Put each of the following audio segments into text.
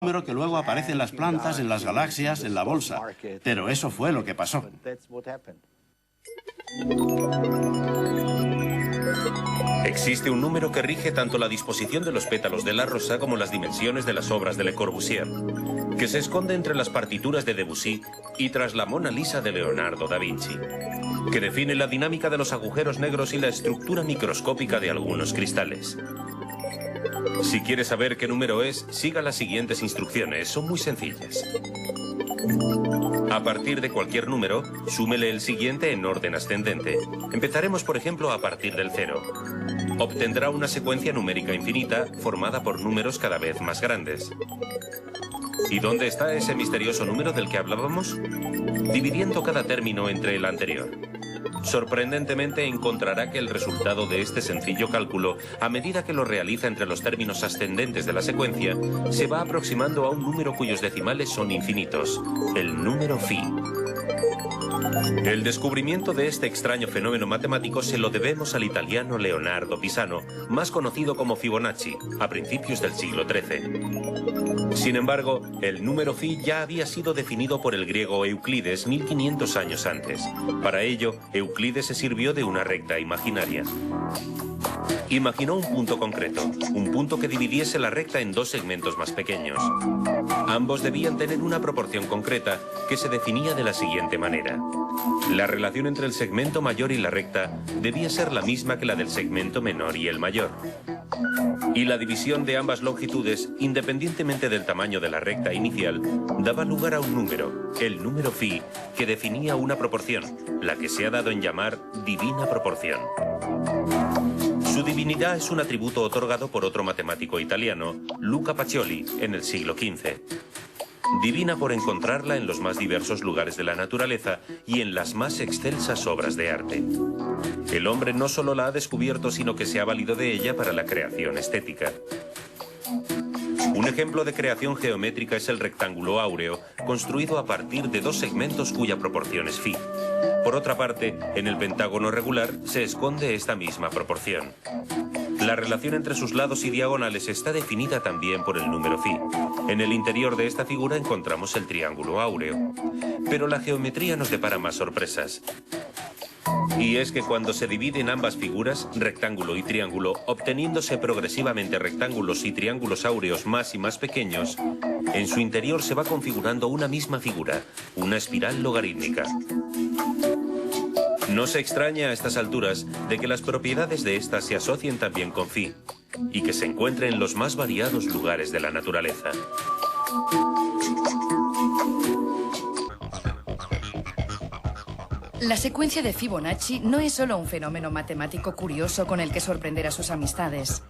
número que luego aparece en las plantas, en las galaxias, en la bolsa. Pero eso fue lo que pasó. Existe un número que rige tanto la disposición de los pétalos de la rosa como las dimensiones de las obras de Le Corbusier, que se esconde entre las partituras de Debussy y tras la Mona Lisa de Leonardo da Vinci, que define la dinámica de los agujeros negros y la estructura microscópica de algunos cristales. Si quiere saber qué número es, siga las siguientes instrucciones, son muy sencillas. A partir de cualquier número, súmele el siguiente en orden ascendente. Empezaremos, por ejemplo, a partir del 0. Obtendrá una secuencia numérica infinita formada por números cada vez más grandes. ¿Y dónde está ese misterioso número del que hablábamos? Dividiendo cada término entre el anterior. Sorprendentemente encontrará que el resultado de este sencillo cálculo, a medida que lo realiza entre los términos ascendentes de la secuencia, se va aproximando a un número cuyos decimales son infinitos, el número phi. El descubrimiento de este extraño fenómeno matemático se lo debemos al italiano Leonardo Pisano, más conocido como Fibonacci, a principios del siglo XIII. Sin embargo, el número phi ya había sido definido por el griego Euclides 1500 años antes. Para ello, Euclides se sirvió de una recta imaginaria. Imaginó un punto concreto, un punto que dividiese la recta en dos segmentos más pequeños. Ambos debían tener una proporción concreta que se definía de la siguiente manera. La relación entre el segmento mayor y la recta debía ser la misma que la del segmento menor y el mayor. Y la división de ambas longitudes, independientemente del tamaño de la recta inicial, daba lugar a un número, el número phi, que definía una proporción, la que se ha dado en llamar divina proporción. Su divinidad es un atributo otorgado por otro matemático italiano, Luca Pacioli, en el siglo XV. Divina por encontrarla en los más diversos lugares de la naturaleza y en las más excelsas obras de arte. El hombre no solo la ha descubierto, sino que se ha valido de ella para la creación estética. Un ejemplo de creación geométrica es el rectángulo áureo, construido a partir de dos segmentos cuya proporción es phi. Por otra parte, en el pentágono regular se esconde esta misma proporción. La relación entre sus lados y diagonales está definida también por el número phi. En el interior de esta figura encontramos el triángulo áureo. Pero la geometría nos depara más sorpresas. Y es que cuando se dividen ambas figuras, rectángulo y triángulo, obteniéndose progresivamente rectángulos y triángulos áureos más y más pequeños, en su interior se va configurando una misma figura, una espiral logarítmica. No se extraña a estas alturas de que las propiedades de esta se asocien también con phi y que se encuentre en los más variados lugares de la naturaleza. La secuencia de Fibonacci no es solo un fenómeno matemático curioso con el que sorprender a sus amistades.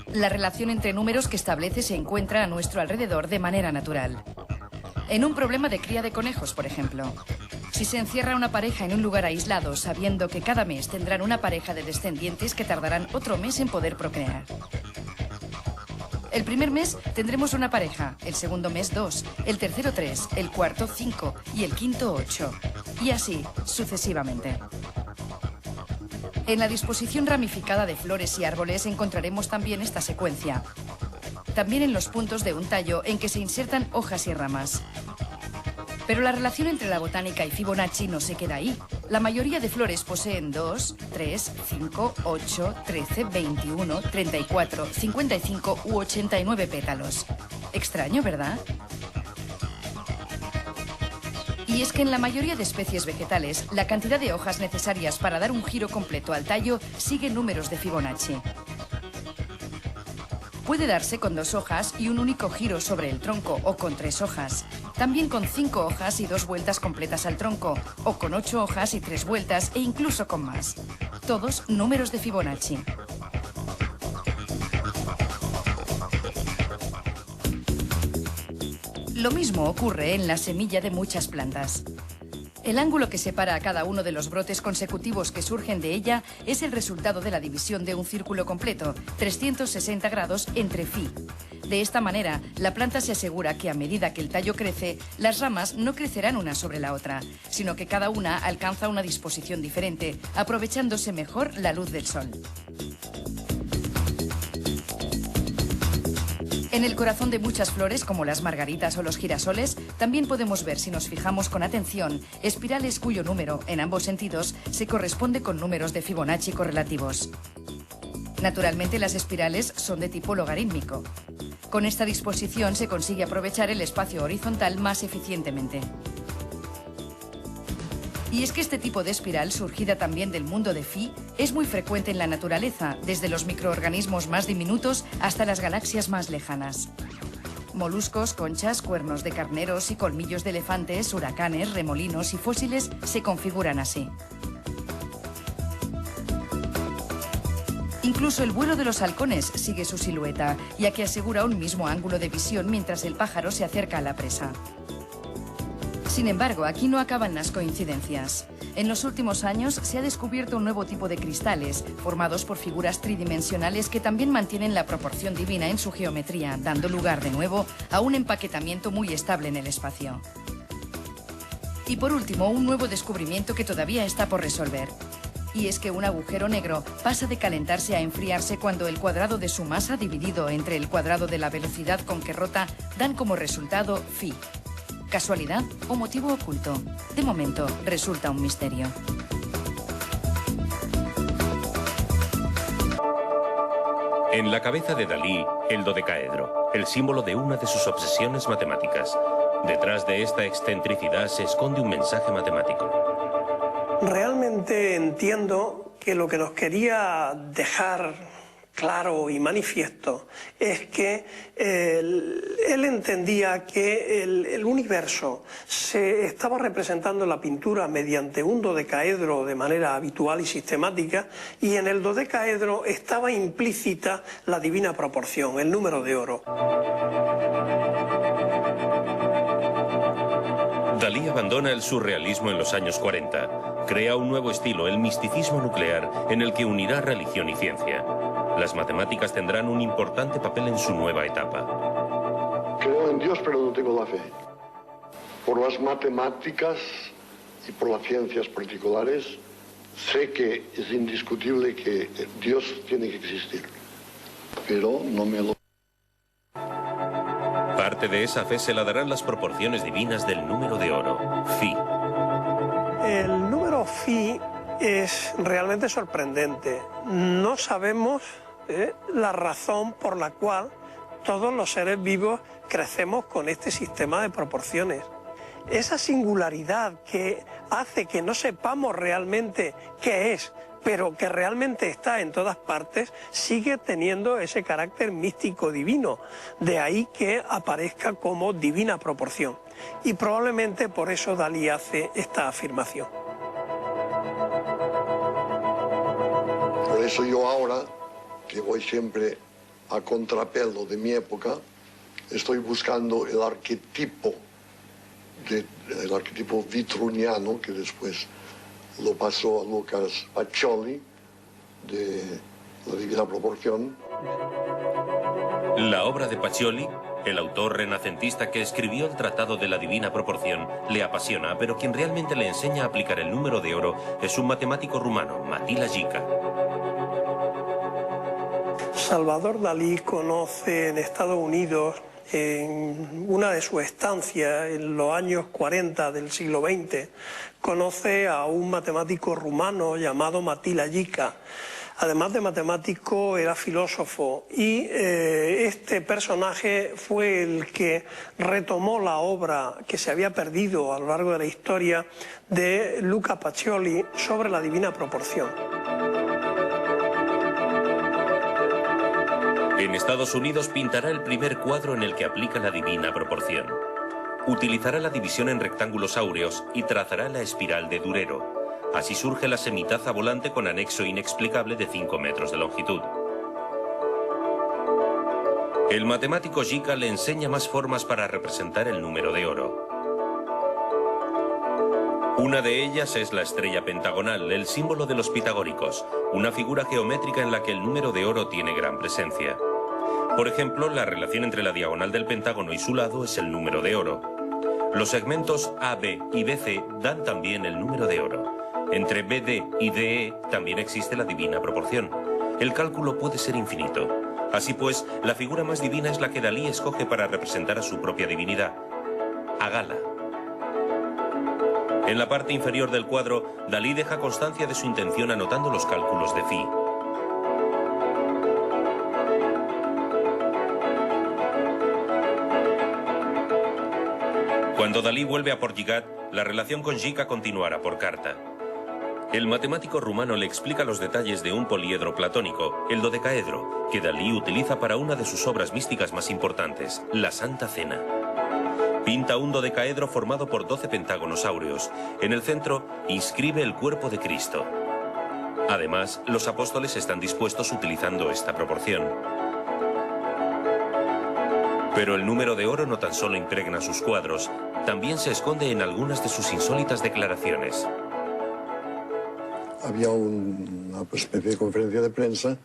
La relación entre números que establece se encuentra a nuestro alrededor de manera natural. En un problema de cría de conejos, por ejemplo. Si se encierra una pareja en un lugar aislado, sabiendo que cada mes tendrán una pareja de descendientes que tardarán otro mes en poder procrear. El primer mes tendremos una pareja, el segundo mes 2, el tercero 3, el cuarto 5 y el quinto 8. Y así, sucesivamente. En la disposición ramificada de flores y árboles encontraremos también esta secuencia. También en los puntos de un tallo en que se insertan hojas y ramas. Pero la relación entre la botánica y Fibonacci no se queda ahí. La mayoría de flores poseen 2, 3, 5, 8, 13, 21, 34, 55 u 89 pétalos. Extraño, ¿verdad? Y es que en la mayoría de especies vegetales, la cantidad de hojas necesarias para dar un giro completo al tallo sigue números de Fibonacci. Puede darse con 2 hojas y un único giro sobre el tronco, o con 3 hojas. También con 5 hojas y 2 vueltas completas al tronco, o con 8 hojas y 3 vueltas, e incluso con más. Todos números de Fibonacci. Lo mismo ocurre en la semilla de muchas plantas. El ángulo que separa a cada uno de los brotes consecutivos que surgen de ella es el resultado de la división de un círculo completo, 360 grados entre phi. De esta manera, la planta se asegura que a medida que el tallo crece, las ramas no crecerán una sobre la otra, sino que cada una alcanza una disposición diferente, aprovechándose mejor la luz del sol. En el corazón de muchas flores, como las margaritas o los girasoles, también podemos ver, si nos fijamos con atención, espirales cuyo número, en ambos sentidos, se corresponde con números de Fibonacci correlativos. Naturalmente, las espirales son de tipo logarítmico. Con esta disposición se consigue aprovechar el espacio horizontal más eficientemente. Y es que este tipo de espiral, surgida también del mundo de Phi, es muy frecuente en la naturaleza, desde los microorganismos más diminutos hasta las galaxias más lejanas. Moluscos, conchas, cuernos de carneros y colmillos de elefantes, huracanes, remolinos y fósiles se configuran así. Incluso el vuelo de los halcones sigue su silueta, ya que asegura un mismo ángulo de visión mientras el pájaro se acerca a la presa. Sin embargo, aquí no acaban las coincidencias. En los últimos años se ha descubierto un nuevo tipo de cristales, formados por figuras tridimensionales que también mantienen la proporción divina en su geometría, dando lugar de nuevo a un empaquetamiento muy estable en el espacio. Y por último, un nuevo descubrimiento que todavía está por resolver. Y es que un agujero negro pasa de calentarse a enfriarse cuando el cuadrado de su masa dividido entre el cuadrado de la velocidad con que rota dan como resultado Phi. ¿Casualidad o motivo oculto? De momento, resulta un misterio. En la cabeza de Dalí, el dodecaedro, el símbolo de una de sus obsesiones matemáticas. Detrás de esta excentricidad se esconde un mensaje matemático. Realmente entiendo que lo que nos quería dejar claro y manifiesto es que él entendía que el universo se estaba representando en la pintura mediante un dodecaedro de manera habitual y sistemática, y en el dodecaedro estaba implícita la divina proporción, el número de oro. Dalí abandona el surrealismo en los años 40. Crea un nuevo estilo, el misticismo nuclear, en el que unirá religión y ciencia. Las matemáticas tendrán un importante papel en su nueva etapa. Creo en Dios, pero no tengo la fe. Por las matemáticas y por las ciencias particulares, sé que es indiscutible que Dios tiene que existir, pero no me lo... Parte de esa fe se la darán las proporciones divinas del número de oro, Phi. El número Phi es realmente sorprendente. No sabemos la razón por la cual todos los seres vivos crecemos con este sistema de proporciones. Esa singularidad que hace que no sepamos realmente qué es, pero que realmente está en todas partes, sigue teniendo ese carácter místico divino. De ahí que aparezca como divina proporción. Y probablemente por eso Dalí hace esta afirmación. Por eso yo ahora, que voy siempre a contrapelo de mi época, estoy buscando el arquetipo vitruniano, que después lo pasó a Lucas Pacioli, de la Divina Proporción. La obra de Pacioli, el autor renacentista que escribió el Tratado de la Divina Proporción, le apasiona, pero quien realmente le enseña a aplicar el número de oro es un matemático rumano, Matila Jica. Salvador Dalí conoce en Estados Unidos, en una de sus estancias en los años 40 del siglo XX, conoce a un matemático rumano llamado Matila Jica. Además de matemático, era filósofo, y este personaje fue el que retomó la obra que se había perdido a lo largo de la historia de Luca Pacioli sobre la Divina Proporción. En Estados Unidos pintará el primer cuadro en el que aplica la Divina Proporción. Utilizará la división en rectángulos áureos y trazará la espiral de Durero. Así surge la semitaza volante con anexo inexplicable de 5 metros de longitud. El matemático Jica le enseña más formas para representar el número de oro. Una de ellas es la estrella pentagonal, el símbolo de los pitagóricos, una figura geométrica en la que el número de oro tiene gran presencia. Por ejemplo, la relación entre la diagonal del pentágono y su lado es el número de oro. Los segmentos AB y BC dan también el número de oro. Entre BD y DE también existe la divina proporción. El cálculo puede ser infinito. Así pues, la figura más divina es la que Dalí escoge para representar a su propia divinidad, a Gala. En la parte inferior del cuadro, Dalí deja constancia de su intención anotando los cálculos de Phi. Cuando Dalí vuelve a Portligat, la relación con Jica continuará por carta. El matemático rumano le explica los detalles de un poliedro platónico, el dodecaedro, que Dalí utiliza para una de sus obras místicas más importantes, la Santa Cena. Pinta un dodecaedro formado por 12 pentágonos áureos. En el centro, inscribe el cuerpo de Cristo. Además, los apóstoles están dispuestos utilizando esta proporción. Pero el número de oro no tan solo impregna sus cuadros, también se esconde en algunas de sus insólitas declaraciones. Había una especie de conferencia de prensa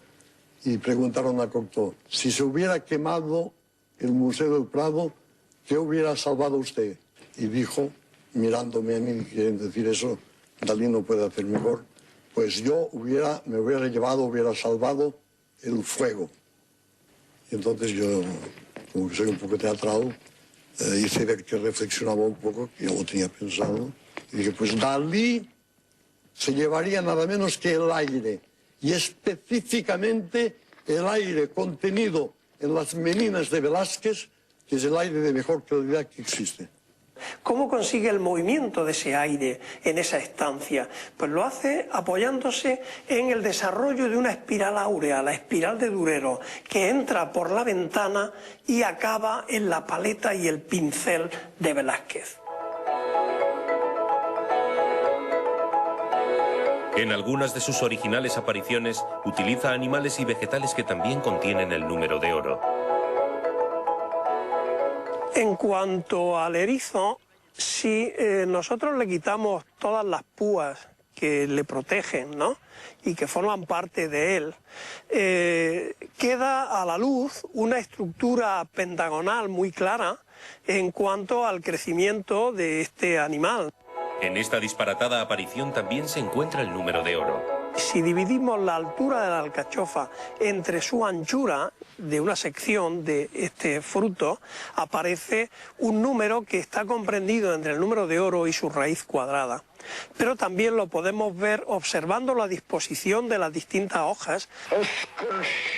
y preguntaron a Cocteau, si se hubiera quemado el Museo del Prado, ¿qué hubiera salvado usted? Y dijo, mirándome a mí, quieren decir eso, Dalí no puede hacer mejor, pues yo me hubiera salvado el fuego. Y entonces yo, como que soy un poco teatral, hice ver que reflexionaba un poco, que yo lo tenía pensado, y dije, pues Dalí se llevaría nada menos que el aire, y específicamente el aire contenido en las meninas de Velázquez, que es el aire de mejor calidad que existe. ¿Cómo consigue el movimiento de ese aire en esa estancia? Pues lo hace apoyándose en el desarrollo de una espiral áurea, la espiral de Durero, que entra por la ventana y acaba en la paleta y el pincel de Velázquez. En algunas de sus originales apariciones, utiliza animales y vegetales que también contienen el número de oro. En cuanto al erizo, si nosotros le quitamos todas las púas que le protegen, ¿no?, y que forman parte de él, queda a la luz una estructura pentagonal muy clara en cuanto al crecimiento de este animal. En esta disparatada aparición también se encuentra el número de oro. Si dividimos la altura de la alcachofa entre su anchura de una sección de este fruto, aparece un número que está comprendido entre el número de oro y su raíz cuadrada. Pero también lo podemos ver observando la disposición de las distintas hojas.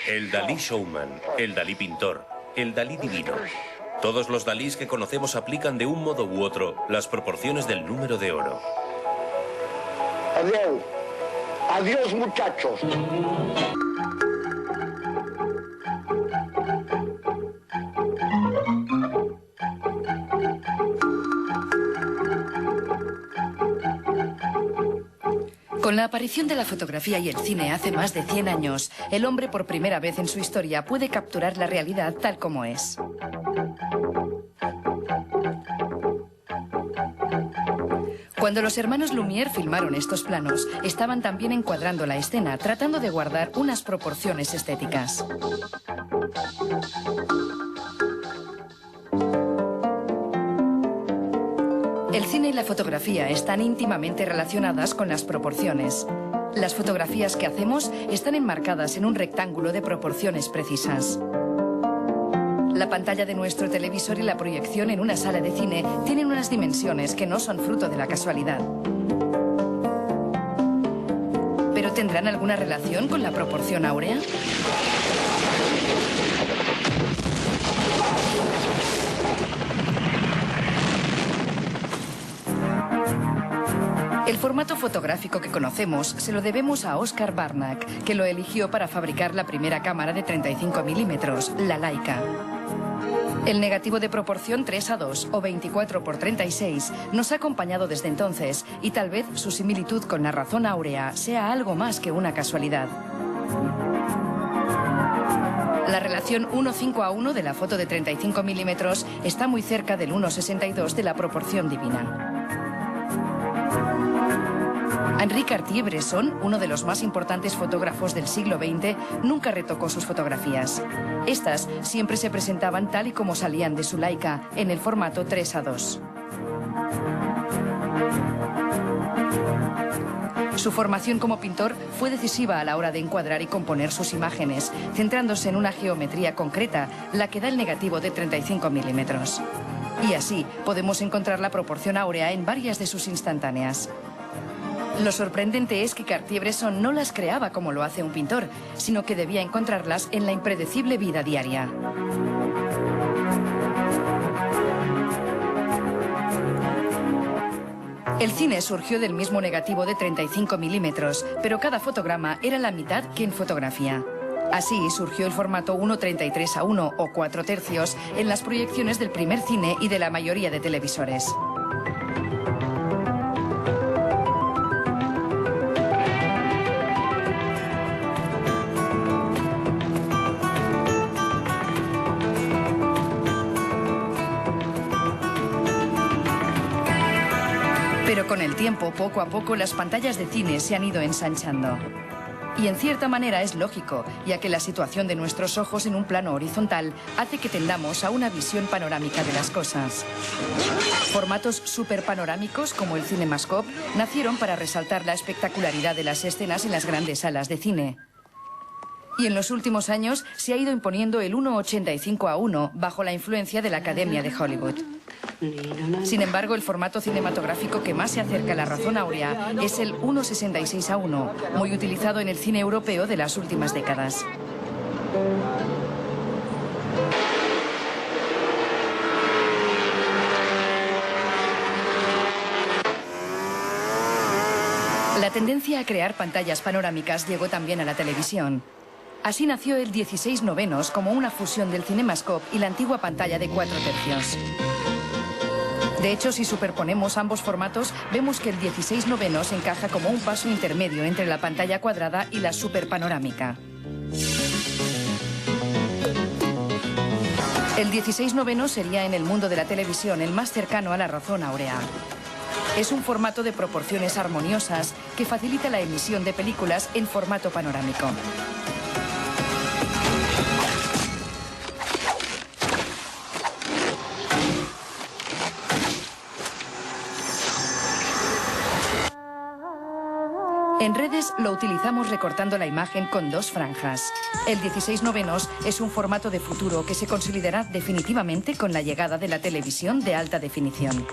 El Dalí showman, el Dalí pintor, el Dalí divino. Todos los Dalís que conocemos aplican de un modo u otro las proporciones del número de oro. Adiós. Adiós, muchachos. Con la aparición de la fotografía y el cine hace más de 100 años, el hombre por primera vez en su historia puede capturar la realidad tal como es. Cuando los hermanos Lumière filmaron estos planos, estaban también encuadrando la escena, tratando de guardar unas proporciones estéticas. El cine y la fotografía están íntimamente relacionadas con las proporciones. Las fotografías que hacemos están enmarcadas en un rectángulo de proporciones precisas. La pantalla de nuestro televisor y la proyección en una sala de cine tienen unas dimensiones que no son fruto de la casualidad. ¿Pero tendrán alguna relación con la proporción áurea? El formato fotográfico que conocemos se lo debemos a Oscar Barnack, que lo eligió para fabricar la primera cámara de 35 milímetros, la Leica. El negativo de proporción 3:2 o 24:36 nos ha acompañado desde entonces y tal vez su similitud con la razón áurea sea algo más que una casualidad. La relación 1:5:1 de la foto de 35 milímetros está muy cerca del 1:62 de la proporción divina. Henri Cartier-Bresson, uno de los más importantes fotógrafos del siglo XX, nunca retocó sus fotografías. Estas siempre se presentaban tal y como salían de su Leica, en el formato 3:2. Su formación como pintor fue decisiva a la hora de encuadrar y componer sus imágenes, centrándose en una geometría concreta, la que da el negativo de 35 milímetros. Y así podemos encontrar la proporción áurea en varias de sus instantáneas. Lo sorprendente es que Cartier-Bresson no las creaba como lo hace un pintor, sino que debía encontrarlas en la impredecible vida diaria. El cine surgió del mismo negativo de 35 milímetros, pero cada fotograma era la mitad que en fotografía. Así surgió el formato 1:33:1 o 4/3 en las proyecciones del primer cine y de la mayoría de televisores. Pero con el tiempo, poco a poco, las pantallas de cine se han ido ensanchando. Y en cierta manera es lógico, ya que la situación de nuestros ojos en un plano horizontal hace que tendamos a una visión panorámica de las cosas. Formatos superpanorámicos como el CinemaScope nacieron para resaltar la espectacularidad de las escenas en las grandes salas de cine. Y en los últimos años se ha ido imponiendo el 1:85:1 bajo la influencia de la Academia de Hollywood. Sin embargo, el formato cinematográfico que más se acerca a la razón áurea es el 1:66:1, muy utilizado en el cine europeo de las últimas décadas. La tendencia a crear pantallas panorámicas llegó también a la televisión. Así nació el 16:9 como una fusión del CinemaScope y la antigua pantalla de 4/3. De hecho, si superponemos ambos formatos, vemos que el 16:9 encaja como un paso intermedio entre la pantalla cuadrada y la superpanorámica. El 16:9 sería en el mundo de la televisión el más cercano a la razón áurea. Es un formato de proporciones armoniosas que facilita la emisión de películas en formato panorámico. En redes lo utilizamos recortando la imagen con dos franjas. El 16:9 es un formato de futuro que se consolidará definitivamente con la llegada de la televisión de alta definición.